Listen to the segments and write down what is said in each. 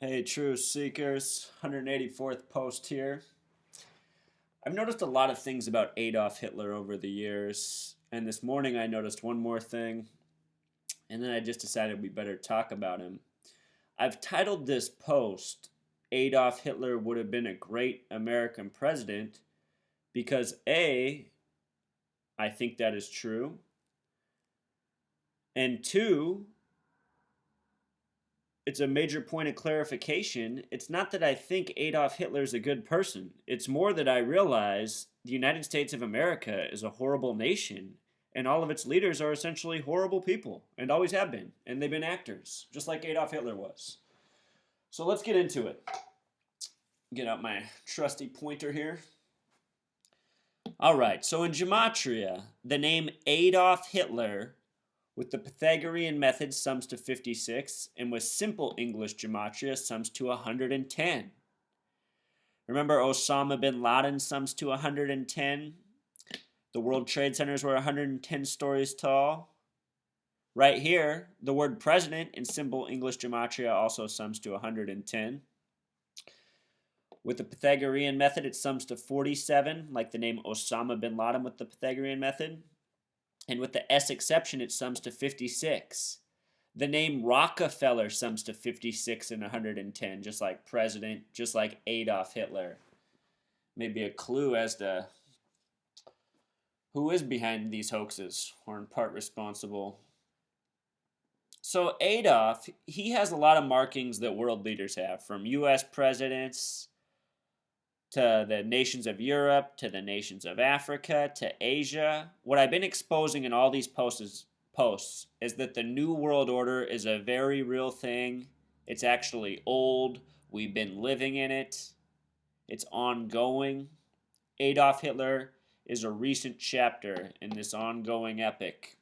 Hey, Truth Seekers, 184th post here. I've noticed a lot of things about Adolf Hitler over the years, and this morning I noticed one more thing, and then I just decided we better talk about him. I've titled this post, Adolf Hitler Would Have Been a Great American President, because A, I think that is true, and two, it's a major point of clarification. It's not that I think Adolf Hitler is a good person. It's more that I realize the United States of America is a horrible nation, and all of its leaders are essentially horrible people, and always have been, and they've been actors, just like Adolf Hitler was. So let's get into it. Get out my trusty pointer here. All right, so in gematria, the name Adolf Hitler with the Pythagorean method sums to 56, and with simple English gematria sums to 110. Remember Osama bin Laden sums to 110? The World Trade Centers were 110 stories tall. Right here, the word president in simple English gematria also sums to 110. With the Pythagorean method, it sums to 47, like the name Osama bin Laden with the Pythagorean method. And with the S exception, it sums to 56. The name Rockefeller sums to 56 and 110, just like president, just like Adolf Hitler. Maybe a clue as to who is behind these hoaxes, or in part responsible. So Adolf, he has a lot of markings that world leaders have, from U.S. presidents to the nations of Europe, to the nations of Africa, to Asia. What I've been exposing in all these posts is that the New World Order is a very real thing. It's actually old. We've been living in it. It's ongoing. Adolf Hitler is a recent chapter in this ongoing epic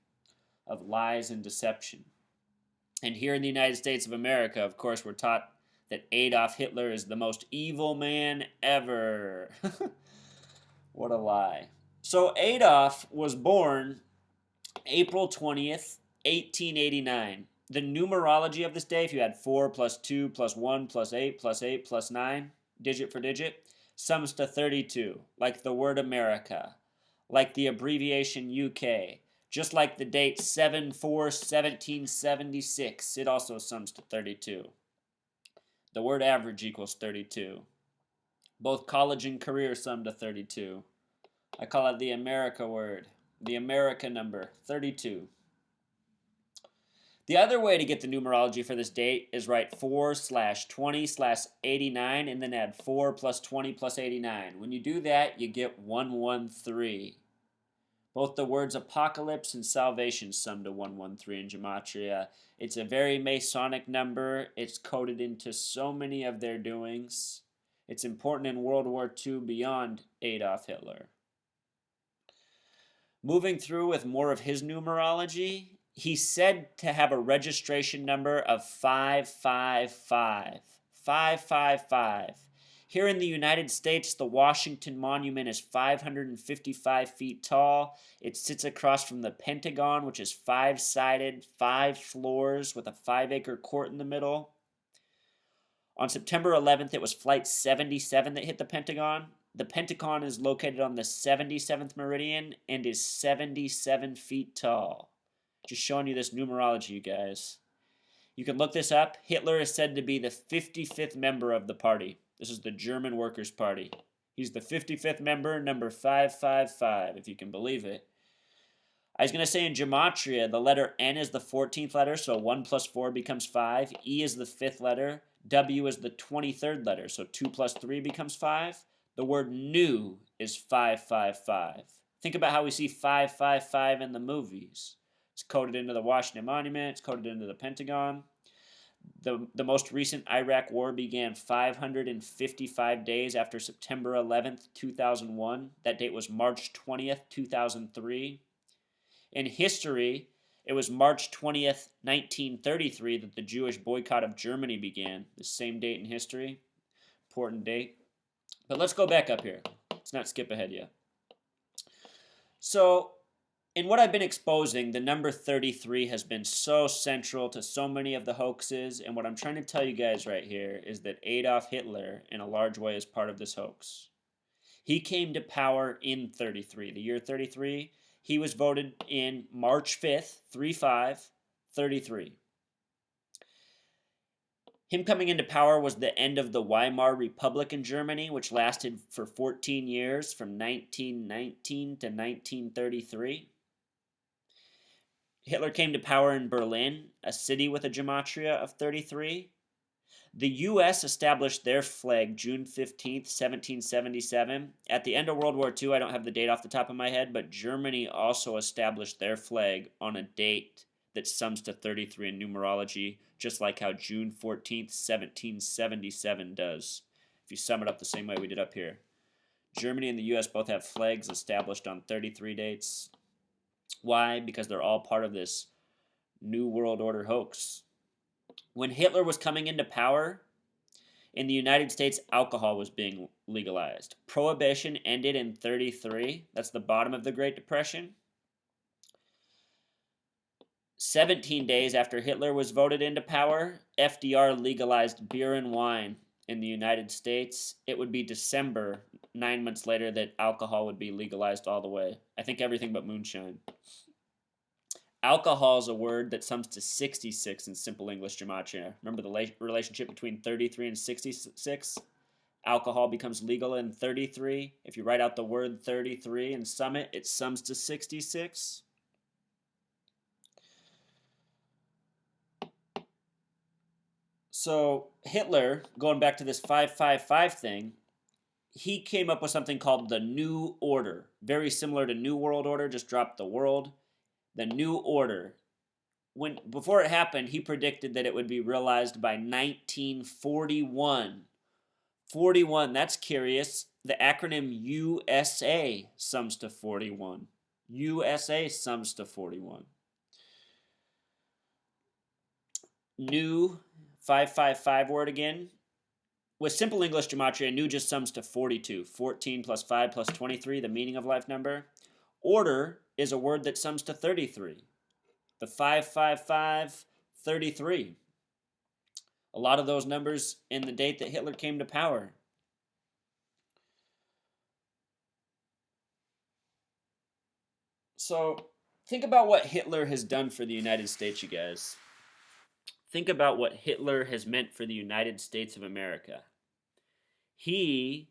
of lies and deception. And here in the United States of America, of course, we're taught that Adolf Hitler is the most evil man ever. What a lie. So Adolf was born April 20th, 1889. The numerology of this day, if you had 4 plus 2 plus 1 plus 8 plus 8 plus 9, digit for digit, sums to 32, like the word America, like the abbreviation UK, just like the date 7/4/1776, it also sums to 32. The word average equals 32. Both college and career sum to 32. I call it the America word, the America number, 32. The other way to get the numerology for this date is write 4/20/89 and then add 4 plus 20 plus 89. When you do that, you get 113. Both the words apocalypse and salvation sum to 113 in gematria. It's a very Masonic number. It's coded into so many of their doings. It's important in World War II beyond Adolf Hitler. Moving through with more of his numerology, he's said to have a registration number of 555. 555. Here in the United States, the Washington Monument is 555 feet tall. It sits across from the Pentagon, which is 5-sided, 5 floors with a 5-acre court in the middle. On September 11th, it was Flight 77 that hit the Pentagon. The Pentagon is located on the 77th meridian and is 77 feet tall. Just showing you this numerology, you guys. You can look this up. Hitler is said to be the 55th member of the party. This is the German Workers' Party. He's the 55th member, number 555, if you can believe it. I was going to say in gematria, the letter N is the 14th letter, so 1 plus 4 becomes 5. E is the 5th letter. W is the 23rd letter, so 2 plus 3 becomes 5. The word new is 555. Think about how we see 555 in the movies. It's coded into the Washington Monument. It's coded into the Pentagon. The most recent Iraq war began 555 days after September 11th, 2001. That date was March 20th, 2003. In history, it was March 20th, 1933 that the Jewish boycott of Germany began. The same date in history. Important date. But let's go back up here. Let's not skip ahead yet. So, In what I've been exposing, the number 33 has been so central to so many of the hoaxes, and what I'm trying to tell you guys right here is that Adolf Hitler, in a large way, is part of this hoax. He came to power in 33, the year 33. He was voted in March 5th, 35, 33. Him coming into power was the end of the Weimar Republic in Germany, which lasted for 14 years from 1919 to 1933. Hitler came to power in Berlin, a city with a gematria of 33. The U.S. established their flag June 15th, 1777. At the end of World War II, I don't have the date off the top of my head, but Germany also established their flag on a date that sums to 33 in numerology, just like how June 14th, 1777 does, if you sum it up the same way we did up here. Germany and the U.S. both have flags established on 33 dates. Why? Because they're all part of this New World Order hoax. When Hitler was coming into power, in the United States, alcohol was being legalized. Prohibition ended in 33. That's the bottom of the Great Depression. 17 days after Hitler was voted into power, FDR legalized beer and wine in the United States. It would be December, 9 months later, that alcohol would be legalized all the way. I think everything but moonshine. Alcohol is a word that sums to 66 in simple English gematria. Remember the relationship between 33 and 66? Alcohol becomes legal in 33. If you write out the word 33 and sum it, it sums to 66. So Hitler, going back to this 555 thing, he came up with something called the New Order. Very similar to New World Order, just dropped the world. The New Order. Before it happened, he predicted that it would be realized by 1941. 41, that's curious. The acronym USA sums to 41. USA sums to 41. New 555 word again. With simple English gematria, new just sums to 42. 14 plus 5 plus 23, the meaning of life number. Order is a word that sums to 33. The 555, 33. A lot of those numbers in the date that Hitler came to power. So think about what Hitler has done for the United States, you guys. Think about what Hitler has meant for the United States of America. He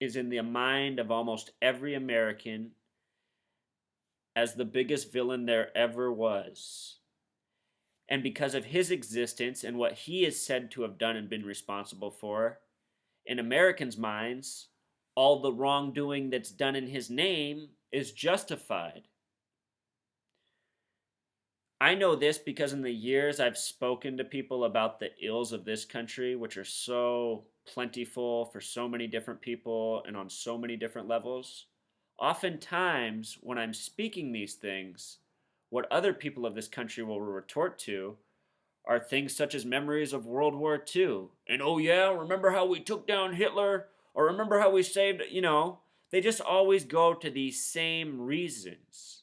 is in the mind of almost every American as the biggest villain there ever was. And because of his existence and what he is said to have done and been responsible for, in Americans' minds, all the wrongdoing that's done in his name is justified. I know this because in the years I've spoken to people about the ills of this country, which are so plentiful for so many different people and on so many different levels. Oftentimes, when I'm speaking these things, what other people of this country will retort to are things such as memories of World War II. And oh yeah, remember how we took down Hitler? Or remember how we saved, they just always go to these same reasons.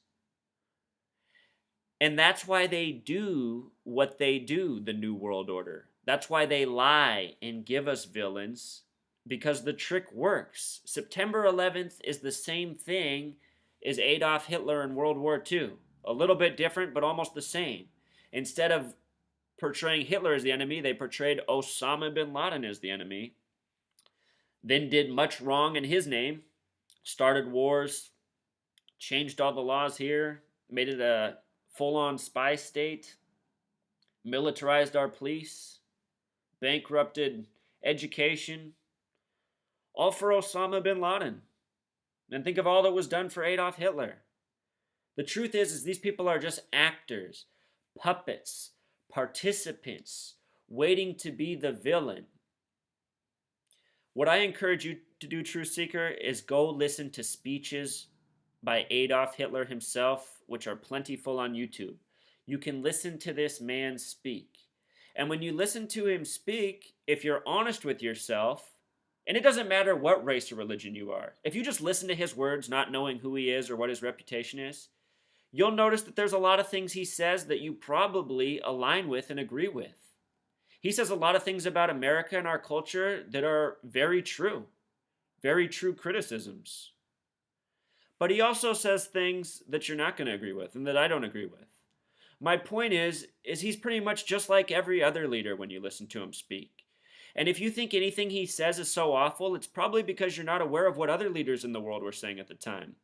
And that's why they do what they do, the New World Order. That's why they lie and give us villains, because the trick works. September 11th is the same thing as Adolf Hitler in World War II. A little bit different, but almost the same. Instead of portraying Hitler as the enemy, they portrayed Osama bin Laden as the enemy. Then did much wrong in his name. Started wars, changed all the laws here, made it a full-on spy state, militarized our police, bankrupted education, all for Osama bin Laden. And think of all that was done for Adolf Hitler. The truth is these people are just actors, puppets, participants, waiting to be the villain. What I encourage you to do, Truth Seeker, is go listen to speeches by Adolf Hitler himself, which are plentiful on YouTube. You can listen to this man speak. And when you listen to him speak, if you're honest with yourself, And it doesn't matter what race or religion you are. If you just listen to his words, not knowing who he is or what his reputation is, you'll notice that there's a lot of things he says that you probably align with and agree with. He says a lot of things about America and our culture that are very true criticisms. But he also says things that you're not going to agree with and that I don't agree with. My point is he's pretty much just like every other leader when you listen to him speak. And if you think anything he says is so awful, it's probably because you're not aware of what other leaders in the world were saying at the time.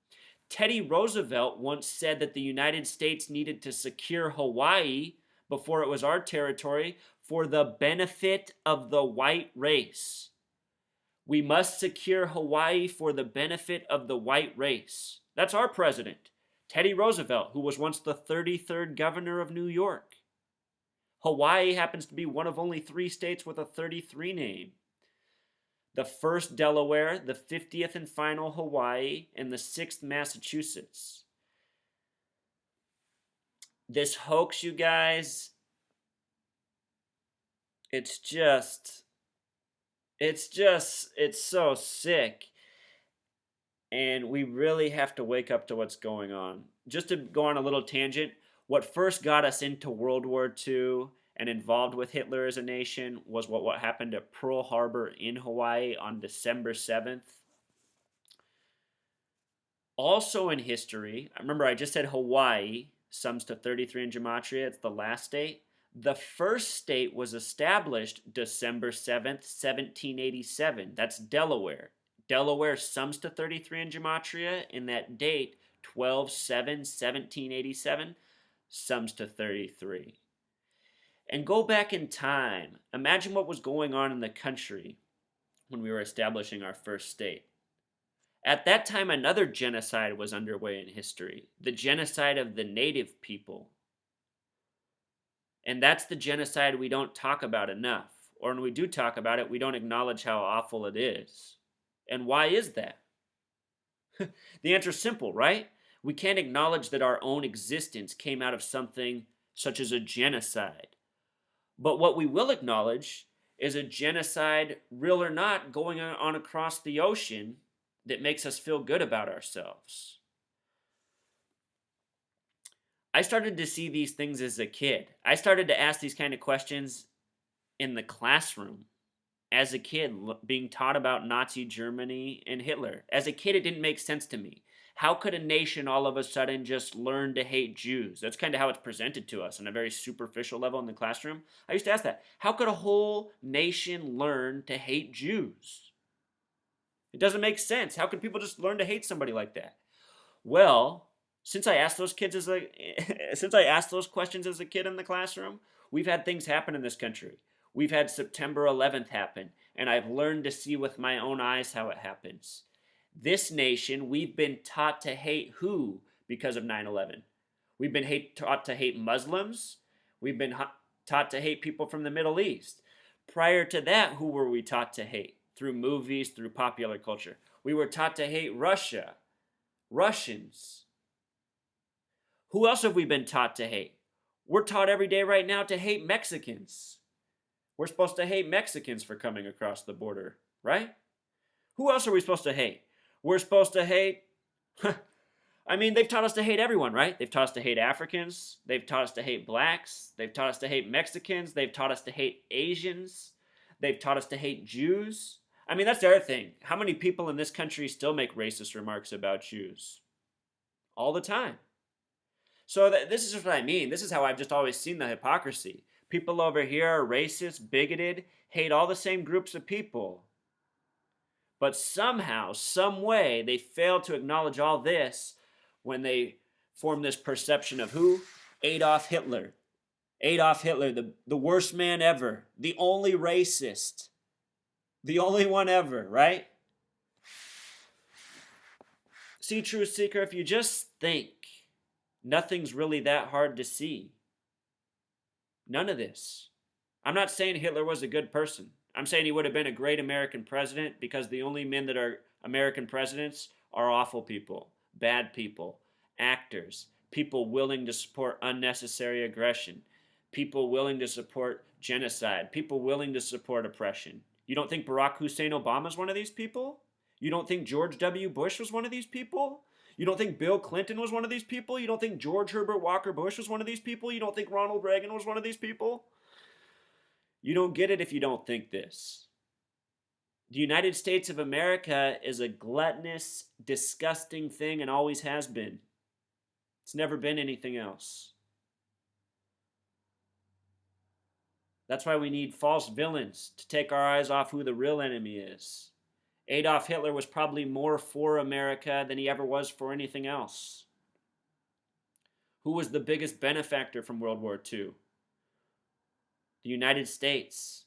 Teddy Roosevelt once said that the United States needed to secure Hawaii before it was our territory for the benefit of the white race. We must secure Hawaii for the benefit of the white race. That's our president, Teddy Roosevelt, who was once the 33rd governor of New York. Hawaii happens to be one of only 3 states with a 33 name. The 1st Delaware, the 50th and final Hawaii, and the 6th Massachusetts. This hoax, you guys, it's so sick. And we really have to wake up to what's going on. Just to go on a little tangent, what first got us into World War II and involved with Hitler as a nation was what happened at Pearl Harbor in Hawaii on December 7th. Also in history, remember I just said Hawaii sums to 33 in gematria. It's the last state. The first state was established December 7th, 1787. That's Delaware. Delaware sums to 33 in gematria, and that date, 12/7/1787, sums to 33. And go back in time. Imagine what was going on in the country when we were establishing our first state. At that time, another genocide was underway in history, the genocide of the native people. And that's the genocide we don't talk about enough. Or when we do talk about it, we don't acknowledge how awful it is. And why is that? The answer is simple, right? We can't acknowledge that our own existence came out of something such as a genocide. But what we will acknowledge is a genocide, real or not, going on across the ocean that makes us feel good about ourselves. I started to see these things as a kid. I started to ask these kind of questions in the classroom. As a kid, being taught about Nazi Germany and Hitler. As a kid, it didn't make sense to me. How could a nation all of a sudden just learn to hate Jews? That's kind of how it's presented to us on a very superficial level in the classroom. I used to ask that. How could a whole nation learn to hate Jews? It doesn't make sense. How could people just learn to hate somebody like that? Well, since I asked those questions as a kid in the classroom, we've had things happen in this country. We've had September 11th happen, and I've learned to see with my own eyes how it happens. This nation, we've been taught to hate who because of 9/11? We've been taught to hate Muslims. We've been taught to hate people from the Middle East. Prior to that, who were we taught to hate? Through movies, through popular culture. We were taught to hate Russia, Russians. Who else have we been taught to hate? We're taught every day right now to hate Mexicans. We're supposed to hate Mexicans for coming across the border, right? Who else are we supposed to hate? We're supposed to hate... I mean, they've taught us to hate everyone, right? They've taught us to hate Africans. They've taught us to hate blacks. They've taught us to hate Mexicans. They've taught us to hate Asians. They've taught us to hate Jews. I mean, that's the other thing. How many people in this country still make racist remarks about Jews? All the time. So this is just what I mean. This is how I've just always seen the hypocrisy. People over here are racist, bigoted, hate all the same groups of people. But somehow, some way, they fail to acknowledge all this when they form this perception of who? Adolf Hitler. Adolf Hitler, the worst man ever. The only racist. The only one ever, right? See, Truth Seeker, if you just think, nothing's really that hard to see. None of this. I'm not saying Hitler was a good person. I'm saying he would have been a great American president because the only men that are American presidents are awful people, bad people, actors, people willing to support unnecessary aggression, people willing to support genocide, people willing to support oppression. You don't think Barack Hussein Obama is one of these people? You don't think George W. Bush was one of these people? You don't think Bill Clinton was one of these people? You don't think George Herbert Walker Bush was one of these people? You don't think Ronald Reagan was one of these people? You don't get it if you don't think this. The United States of America is a gluttonous, disgusting thing and always has been. It's never been anything else. That's why we need false villains to take our eyes off who the real enemy is. Adolf Hitler was probably more for America than he ever was for anything else. Who was the biggest benefactor from World War II? The United States.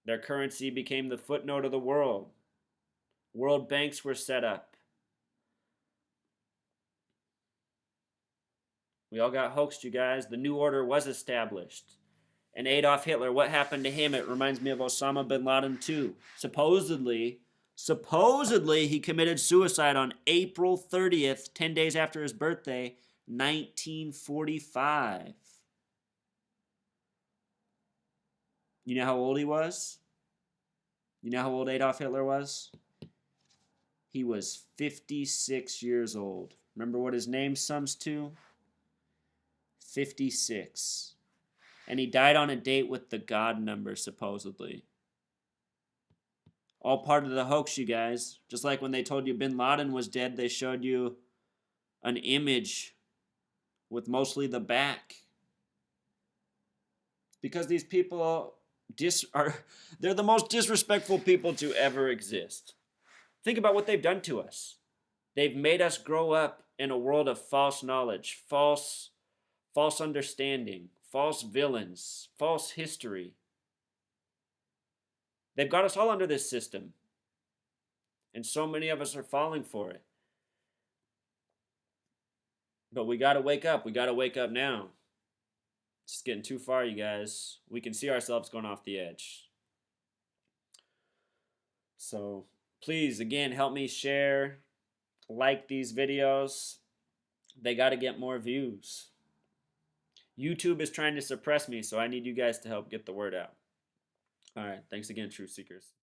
Their currency became the footnote of the world. World banks were set up. We all got hoaxed, you guys. The New Order was established. And Adolf Hitler, what happened to him? It reminds me of Osama bin Laden too. Supposedly he committed suicide on April 30th, 10 days after his birthday, 1945. You know how old he was? You know how old Adolf Hitler was? He was 56 years old. Remember what his name sums to? 56. And he died on a date with the God number, supposedly. All part of the hoax, you guys. Just like when they told you bin Laden was dead, they showed you an image with mostly the back. Because these people they're the most disrespectful people to ever exist. Think about what they've done to us. They've made us grow up in a world of false knowledge, false understanding, false villains, false history. They've got us all under this system. And so many of us are falling for it. But we got to wake up. We got to wake up now. It's just getting too far, you guys. We can see ourselves going off the edge. So please, again, help me share, like these videos. They got to get more views. YouTube is trying to suppress me, so I need you guys to help get the word out. All right, thanks again, Truth Seekers.